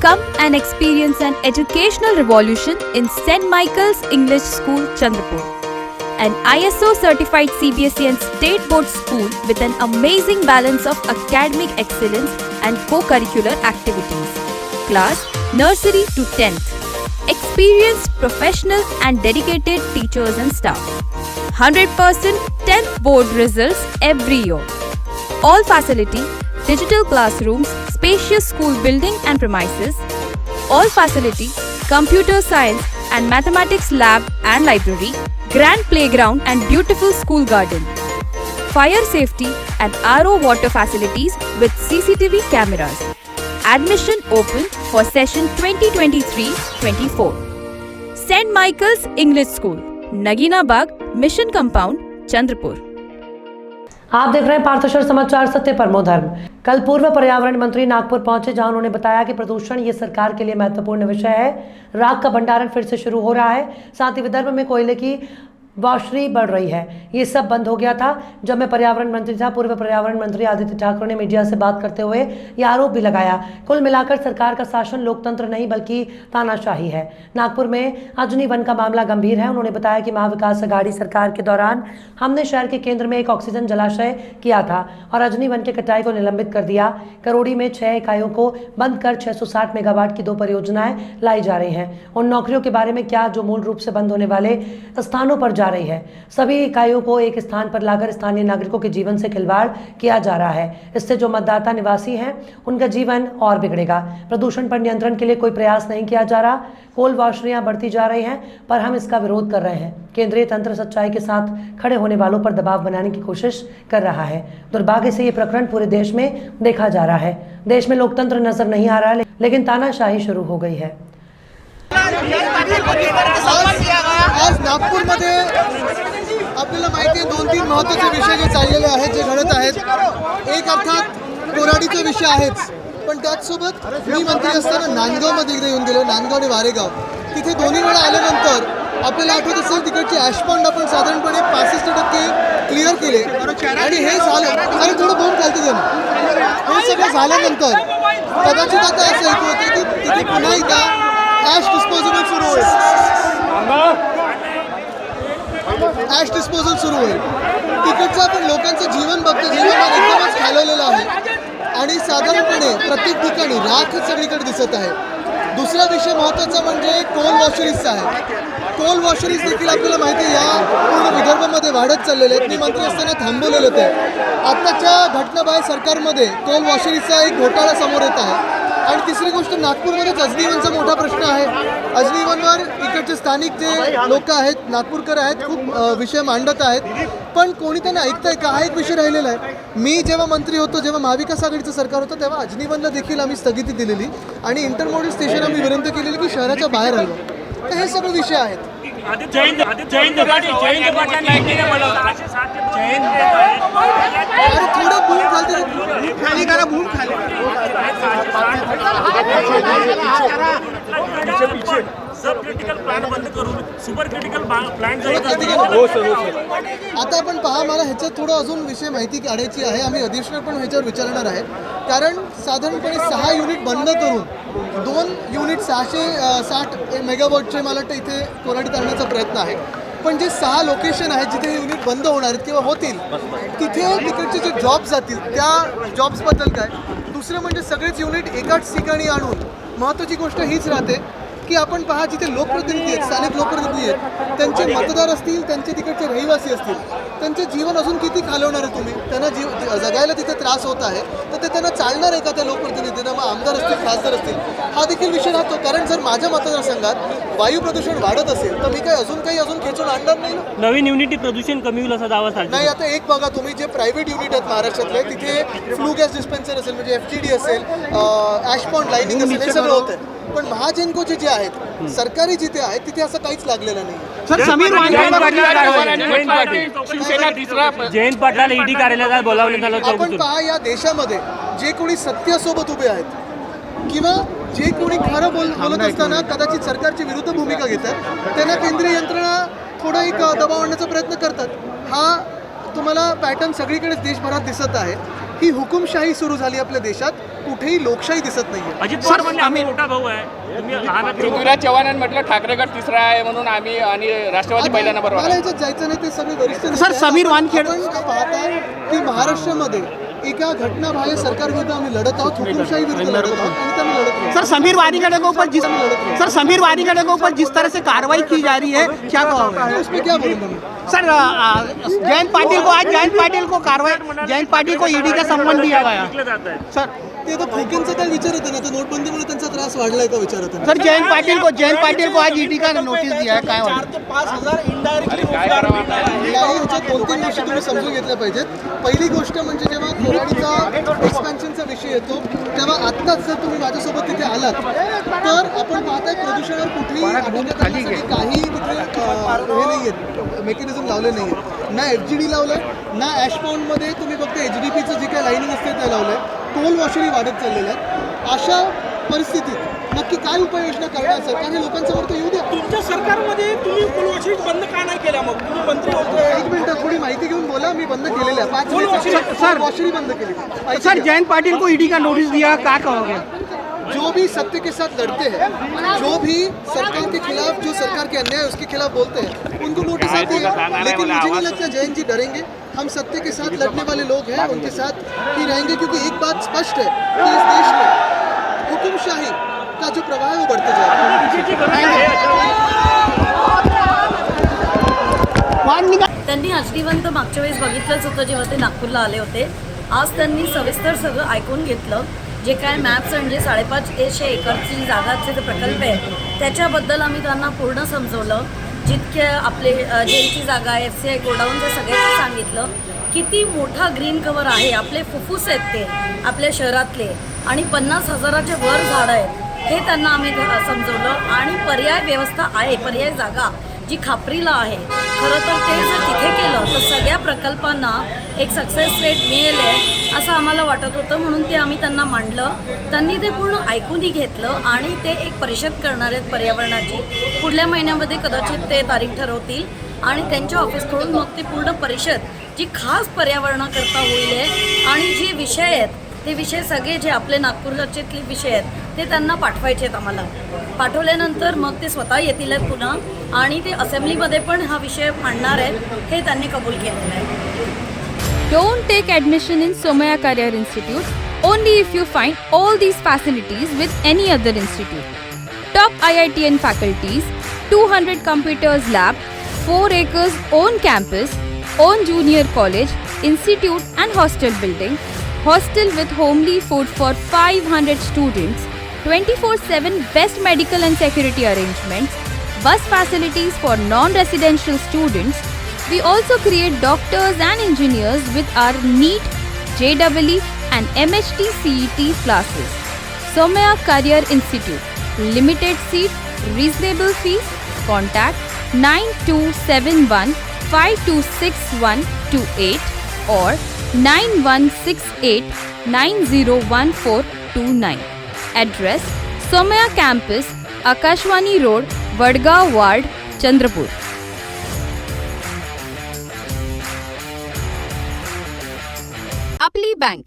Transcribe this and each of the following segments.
Come and experience an educational revolution in St. Michael's English School, Chandrapur. An ISO certified CBSE and state board school with an amazing balance of academic excellence and co-curricular activities. Class nursery to 10th. Experienced, professional and dedicated teachers and staff. 100% 10th board results every year. All facility, digital classrooms, spacious school building and premises. All facility, computer science and mathematics lab and library. Grand playground and beautiful school garden. Fire safety and RO water facilities with CCTV cameras. Admission open for session 2023-24. St. Michael's English School, Nagina Bagh, Mission Compound, Chandrapur. आप देख रहे हैं पार्थशर समाचार, सत्य परमो धर्म। कल पूर्व पर्यावरण मंत्री नागपुर पहुंचे, जहां उन्होंने बताया कि प्रदूषण ये सरकार के लिए महत्वपूर्ण विषय है। राख का भंडारण फिर से शुरू हो रहा है, साथ ही विदर्भ में कोयले की वाशरी बढ़ रही है। ये सब बंद हो गया था जब मैं पर्यावरण मंत्री था। पूर्व पर्यावरण मंत्री आदित्य ठाकरे ने मीडिया से बात करते हुए यह आरोप भी लगाया। कुल मिलाकर सरकार का शासन लोकतंत्र नहीं बल्कि तानाशाही है। नागपुर में अजनी वन का मामला गंभीर है। उन्होंने बताया कि महाविकास अघाड़ी सरकार के दौरान हमने शहर के केंद्र में एक ऑक्सीजन जलाशय किया था और अजनी वन के कटाई को निलंबित कर दिया। करोड़ी में 6 इकाइयों को बंद कर 660 मेगावाट की 2 परियोजनाएं लाई जा रही हैं। उन नौकरियों के बारे में क्या जो मूल रूप से बंद होने वाले स्थानों पर रही है। सभी इकाइयों को एक स्थान पर लाकर स्थानीय नागरिकों के जीवन से खिलवाड़ किया जा रहा है। इससे जो मतदाता निवासी हैं उनका जीवन और बिगड़ेगा। प्रदूषण पर नियंत्रण के लिए कोई प्रयास नहीं किया जा रहा। कोल वाशरियां बढ़ती जा रही हैं, पर हम इसका विरोध कर रहे हैं। केंद्रीय तंत्र सच्चाई के साथ खड़े होने वालों पर दबाव बनाने की कोशिश कर रहा है। दुर्भाग्य से ये प्रकरण पूरे देश में देखा जा रहा है। देश में लोकतंत्र नजर नहीं आ रहा है, लेकिन तानाशाही शुरू हो गई है। आज नागपूरमध्ये आपल्याला माहिती आहे 2-3 महत्त्वाचे विषय जे चाललेले आहेत, जे घडत आहेत। एक अर्थात कोराडीचा विषय आहेच, पण त्याचसोबत मी मंत्री असताना नांदगावमध्ये एकदा येऊन गेलो, नांदगाव आणि वारेगाव। तिथे दोन्ही वेळा आल्यानंतर आपल्याला आठवत असेल तिकडची ॲशपॉन्ड आपण साधारणपणे 65% क्लिअर केले आणि हे झालं आणि थोडं बोंब खालती गेलं। हे सगळं झाल्यानंतर कदाचित आता असं ऐकू होतं की तिथे पुन्हा एकदा ॲश डिस्पोजेबल सुरू होईल। ॲश डिस्पोजल सुरू होईल। तिकडचं आपण लोकांचं जीवन बघतो, जीवनमान एकदमच खालवलेलं आहे आणि साधारणपणे प्रत्येक ठिकाणी राख सगळीकडे दिसत आहे। दुसरा विषय महत्त्वाचा म्हणजे कोल वॉशरीजचा आहे। कोल वॉशरीज देखील आपल्याला माहिती आहे या पूर्ण विदर्भामध्ये वाढत चाललेले आहेत। मी मंत्री असताना थांबवलेलं ते। आत्ताच्या घटनाबाह्य सरकारमध्ये कोल वॉशरीजचा एक घोटाळा समोर येत आहे। आणि तिसरी गोष्ट, नागपूरमध्येच अजनीवनचा मोठा प्रश्न आहे। अजनीवनवर इकडचे स्थानिक जे लोक आहेत, नागपूरकर आहेत, खूप विषय मांडत आहेत, पण कोणी त्यांना ऐकतंय का, हा एक विषय राहिलेला आहे। मी जेव्हा मंत्री होतो, जेव्हा महाविकास आघाडीचं सरकार होतं, तेव्हा अजनीवनला देखील आम्ही स्थगिती दिलेली आणि इंटरमोडल स्टेशन आम्ही विनंती केलेली की शहराच्या बाहेर हलवा। तर हे सगळे विषय आहेत। थोडं बूम खाली करा, बूम खाली। सब क्रिटिकल प्लांट बंद करून सुपर क्रिटिकल प्लांट आता आपण पहा, मला ह्याच्यात थोडं अजून विषय माहिती काढायची आहे। आम्ही अधिवेशनात पण ह्याच्यावर विचारणार आहे, कारण साधारणपणे 6 युनिट बंद करून 2 युनिट 660 मेगावॉटचे मला वाटतं इथे कोराडीत आणण्याचा प्रयत्न आहे। पण जे 6 लोकेशन आहेत जिथे हे युनिट बंद होणार आहेत किंवा होतील, तिथे तिकडचे जे जॉब्स जातील त्या जॉब्सबद्दल काय। दुसरं म्हणजे सगळेच युनिट एकाच ठिकाणी आणून महत्त्वाची गोष्ट हीच राहते की आपण पहा, जिथे लोकप्रतिनिधी आहेत, स्थानिक लोकप्रतिनिधी आहेत, त्यांचे मतदार असतील, त्यांचे तिकडचे रहिवासी असतील, त्यांचे जीवन अजून किती खालवणार आहे तुम्ही? त्यांना जगायला तिथे त्रास होत आहे, तर ते त्यांना चालणार आहे का त्या लोकप्रतिनिधींना? मग आमदार असतील, खासदार असतील, हा देखील विषय राहतो। कारण जर माझ्या मतदारसंघात वायू प्रदूषण वाढत असेल तर मी अजून खेचून आणणार नाही ना। नवीन युनिटी प्रदूषण कमी होईल असा दावा नाही। आता एक बघा तुम्ही, जे प्रायव्हेट युनिट आहेत महाराष्ट्रातले, तिथे फ्लू गॅस डिस्पेन्सर असेल, म्हणजे FGD असेल, ॲशपॉन्ड लाईनिंग असेल, हे सगळं होतं। पण महाजनकोचे जे आहेत, सरकारी जिथे आहेत, तिथे असं काहीच लागलेलं नाही। सर, समीर जयंत पाटलाला ईडी कार्यालयात बोलावण्यात आलं। आपण पहा, या देशामध्ये जे कोणी सत्यासोबत उभे आहेत किंवा जे कोणी खरं बोलत असताना कदाचित सरकारची विरुद्ध भूमिका घेतात, त्यांना केंद्रीय यंत्रणा थोडं एक दबाव आणण्याचा प्रयत्न करतात। हा तुम्हाला पॅटर्न सगळीकडेच देशभरात दिसत आहे। ही हुकुमशाही सुरू झाली आपल्या देशात, कुठेही लोकशाही दिसत नाहीये. अजित पवार म्हणजे आम्ही मोठा भाऊ आहे, तुम्ही लहान आहात. पृथ्वीराज चव्हाणांनी म्हटलं ठाकरे गट तिसरा आहे म्हणून आम्ही आणि राष्ट्रवादी पहिल्या नंबरवर मला आहे. याच्यात जायचं नाही, ते सगळे वरिष्ठ नेते सर, आहेत. समीर वानखेडे- आपण पाहताय की महाराष्ट्रामध्ये एका घटनाबाह्य सरकार विरुद्ध आम्ही लढत आहोत, हुकुमशाही विरुद्ध लढत आहोत आणि आम्ही लढत राहू. सर समीर वारीगड़े के ऊपर समीर वारीगड़े के ऊपर जिस तरह से कार्रवाई की जा रही है, क्या कहोगे? उस पे क्या बोलूंगा मैं? सर जयंत पाटिल को ईडी का सम्मान दिया गया. विकलं जात आहे. सर ते आता खोकेंचं काय विचारत ना, तर नोटबंदीमुळे त्यांचा त्रास वाढलाय का विचारत सर जयंत पाटिल को आज ईडी का नोटिस दिया है, काय वाटतं? काय करावं आता? याही ह्याच्यात 2-3 गोष्टी तुम्ही समजून घेतल्या पाहिजेत. पहिली गोष्ट म्हणजे जेव्हा कोराडीचा एक्सपॅन्शनचा विषय येतो तेव्हा आत्ताच जर तुम्ही माझ्यासोबत तिथे आलात तर आपण पाहताय प्रदूषणावर कुठेही आटोक्यात आणण्यासाठी काही तिथे हे नाही आहेत, मेकॅनिझम लावले नाही आहेत. ना FGD लावलंय, ना ॲशपाऊंडमध्ये तुम्ही फक्त HDPचं जे काही लाईनिंग असते ते लावलंय. टोल वॉशरी वाढत चाललेल्या आहेत. अशा परिस्थितीत नक्की काय उपाययोजना करणार सरकार हे लोकांसमोर तर येऊ द्या. तुमच्या सरकारमध्ये तुम्ही कोलवाशी बंद का नाही केल्या? मग तुम्ही मंत्री होते. एक मिनिट थोडी माहिती घेऊन बोला. मी बंद केलेल्या आहे 5 मिनिट वॉशरी बंद केली. सर जयंत पाटिल को ईडी का नोटिस दिया, क्या कहोगे? जो भी सत्य के साथ लड़ते हैं, जो भी सरकार के खिलाफ, जो सरकार के अन्याय उसके खिलाफ बोलते हैं, उनको नोटिस आती है. लेकिन मुझे नहीं लगता जयंत जी डरेंगे. हम सत्य के साथ लड़ने वाले लोग हैं, उनके साथ ही रहेंगे, क्योंकि एक बात स्पष्ट है कि इस देश में हुकुमशाही का जो प्रवाह है वो बढ़ते जा रहा है. त्यांनी अष्टीवंत मागच्या वेळेस बघितलंच होतं जेव्हा ते नागपूरला आले होते. आज त्यांनी सविस्तर सगळं ऐकून घेतलं. जे काय मॅप्स म्हणजे 550 एकरची जागाचे जे प्रकल्प आहे त्याच्याबद्दल आम्ही त्यांना पूर्ण समजवलं. जितके आपले जेलची जागा आहे, FCI गोडाऊनचं सगळ्यांनी सांगितलं. किती मोठा ग्रीन कव्हर आहे, आपले फुफ्फुस आहेत ते आपल्या शहरातले, आणि 50,000च्या वर झाडं आहेत हे त्यांना आम्ही समजवलं. आणि पर्याय व्यवस्था आहे, पर्याय जागा जी खापरीला आहे. खरं तर ते जर तिथे केलं तर सगळ्या प्रकल्पांना एक सक्सेस रेट मिळेल आहे असं आम्हाला वाटत होतं. म्हणून ते आम्ही त्यांना मांडलं. त्यांनी ते पूर्ण ऐकूनही घेतलं आणि ते एक परिषद करणार आहेत पर्यावरणाची. पुढल्या महिन्यामध्ये कदाचित ते तारीख ठरवतील आणि त्यांच्या ऑफिसकडून मग ते पूर्ण परिषद जी खास पर्यावरणाकरता होईल आहे. आणि जे विषय आहेत ते विषय सगळे जे आपले नागपूरचे विषय आहेत ते त्यांना पाठवायचे आहेत आम्हाला. पाठवल्यानंतर मग ते स्वतः येतील आहेत पुन्हा आणि ते असेंब्लीमध्ये पण हा विषय मांडणार आहेत हे त्यांनी कबूल केलेलं आहे. Don't take admission in Somaya Career Institute only if you find all these facilities with any other institute. Top IITN faculties, 200 computers lab, 4 acres own campus, own junior college, institute and hostel building, hostel with homely food for 500 students, 24/7 best medical and security arrangements, bus facilities for non-residential students. We also create doctors and engineers with our NEET, JEE and MHT CET classes. Somaya Career Institute. Limited seat, reasonable fees. Contact 9271 526128 or 9168 901429. Address: Somaya Campus, Akashwani Road, Vadgaon Ward, Chandrapur. आपली bank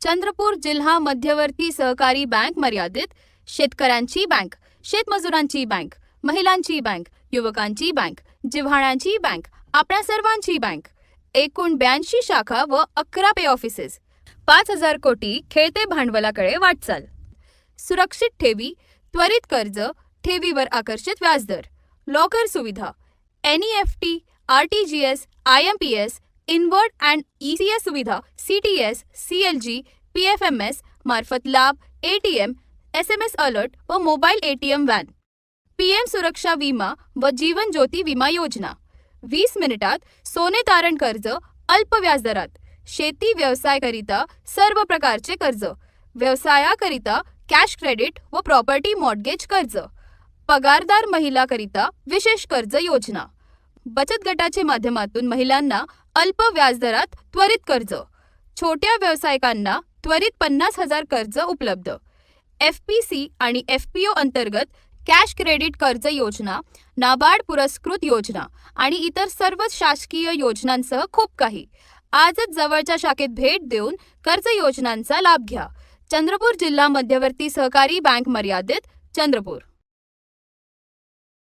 Chandrapur जिल्हा मध्यवर्ती सहकारी bank मर्यादित, शेतकऱ्यांची bank, शेतमजुरांची bank, महिलांची bank, युवकांची bank, जिव्हाळ्यांची bank, आपल्या सर्वांची बँक. एकूण 82 शाखा व 11 पे ऑफिसेस. 5,000 कोटी खेळते भांडवलाकडे वाटचाल. सुरक्षित ठेवी, त्वरित कर्ज, ठेवीवर आकर्षित व्याजदर, लॉकर सुविधा, NEFT, RTGS, IMPS, inward and ECS सुविधा, CTS, CLG, PFMS मार्फत लाभ, ATM, SMS अलर्ट व मोबाईल ATM व्हॅन. PM सुरक्षा विमा व जीवन ज्योती विमा योजना. 20 मिनिटात सोने तारण कर्ज अल्प व्याजदरात. शेती व्यवसायाकरिता सर्व प्रकारचे कर्ज. व्यवसायाकरिता कॅश क्रेडिट व प्रॉपर्टी मॉर्टगेज कर्ज. पगारदार महिलाकरिता विशेष कर्ज योजना. बचत गटाच्या माध्यमातून महिलांना अल्प व्याजदरात त्वरित कर्ज. छोट्या व्यावसायिकांना त्वरित 50,000 कर्ज उपलब्ध. FPC आणि FPO अंतर्गत कॅश क्रेडिट कर्ज योजना, नाबार्ड पुरस्कृत योजना आणि इतर सर्व शासकीय योजनांसह खूप काही. आजच जवळच्या शाखेत भेट देऊन कर्ज योजनांचा लाभ घ्या. चंद्रपूर जिल्हा मध्यवर्ती सहकारी बैंक मर्यादित, चंद्रपूर.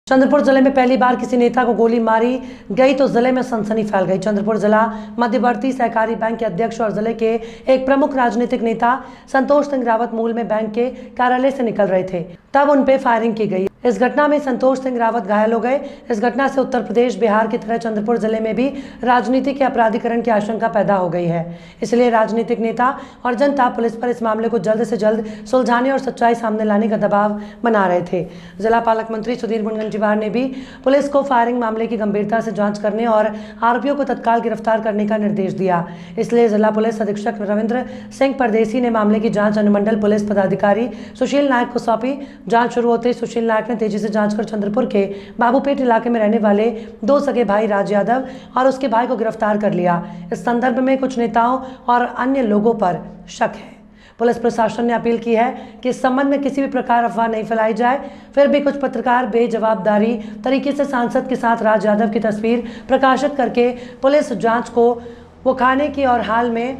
चंद्रपुर जिले में पहली बार किसी नेता को गोली मारी गई तो जिले में सनसनी फैल गई. चंद्रपुर जिला मध्यवर्ती सहकारी बैंक के अध्यक्ष और जिले के एक प्रमुख राजनीतिक नेता संतोष सिंह रावत मूल में बैंक के कार्यालय से निकल रहे थे, तब उन पे फायरिंग की गई. इस घटना में संतोष सिंह रावत घायल हो गए. इस घटना से उत्तर प्रदेश, बिहार की तरह चंद्रपुर जिले में भी राजनीति के अपराधीकरण की आशंका पैदा हो गई है. इसलिए राजनीतिक नेता और जनता पुलिस पर इस मामले को जल्द से जल्द सुलझाने और सच्चाई सामने लाने का दबाव बना रहे थे. जिला पालक मंत्री सुधीर मुनगंटीवार ने भी पुलिस को फायरिंग मामले की गंभीरता से जांच करने और आरोपियों को तत्काल गिरफ्तार करने का निर्देश दिया. इसलिए जिला पुलिस अधीक्षक रविंद्र सिंह परदेसी ने मामले की जांच अनुमंडल पुलिस पदाधिकारी सुशील नायक को सौंपी. जांच शुरू होते ही सुशील नायक ने तेजी से जांच कर चंद्रपुर के बाबूपेट इलाके में रहने वाले 2 सगे भाई राज यादव और उसके भाई को गिरफ्तार कर लिया. इस संदर्भ में कुछ नेताओं और अन्य लोगों पर शक है. पुलिस प्रशासन ने अपील की है कि इस संबंध में किसी भी प्रकार अफवाह नहीं फैलाई जाए. फिर भी कुछ पत्रकार बेजवाबदारी तरीके से सांसद के साथ राज यादव की तस्वीर प्रकाशित करके पुलिस जांच को उखाड़ने की और हाल में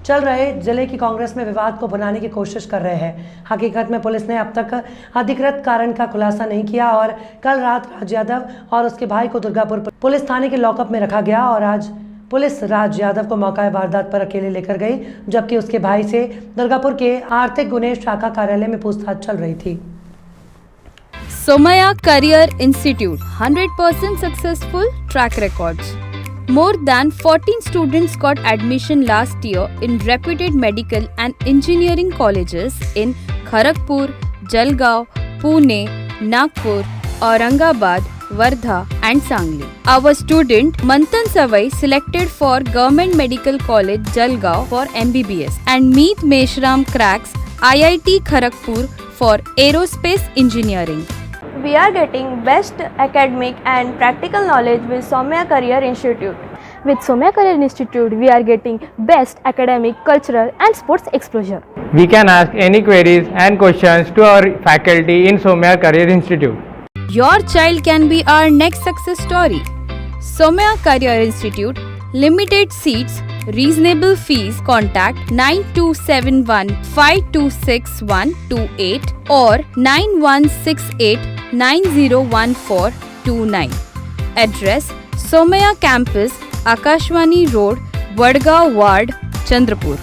चल रहे जिले की कांग्रेस में विवाद को बनाने की कोशिश कर रहे हैं. हकीकत में पुलिस ने अब तक अधिकृत कारण का खुलासा नहीं किया और कल रात राज यादव और उसके भाई को दुर्गापुर पुलिस थाने के लॉकअप में रखा गया और आज पुलिस राज यादव को मौका वारदात पर अकेले लेकर गई, जबकि उसके भाई से दुर्गापुर के आर्थिक गुने शाखा कार्यालय में पूछताछ चल रही थी. Somaya Career Institute, 100% successful track records. More than 14 students got admission last year in reputed medical and engineering colleges in Kharagpur, Jalgaon, Pune, Nagpur, Aurangabad, Wardha and Sangli. Our student Manthan Savai selected for Government Medical College Jalgaon for MBBS and Meet Meshram cracks IIT Kharagpur for Aerospace Engineering. We are getting best academic and practical knowledge with Somaya Career Institute. With Somaya Career Institute, we are getting best academic, cultural and sports exposure. We can ask any queries and questions to our faculty in Somaya Career Institute. Your child can be our next success story. Somaya Career Institute, limited seats, reasonable fees. Contact 9271 526128 or 9168 901429. Address: Somaya Campus, Akashwani Road, Vadgaon Ward, Chandrapur.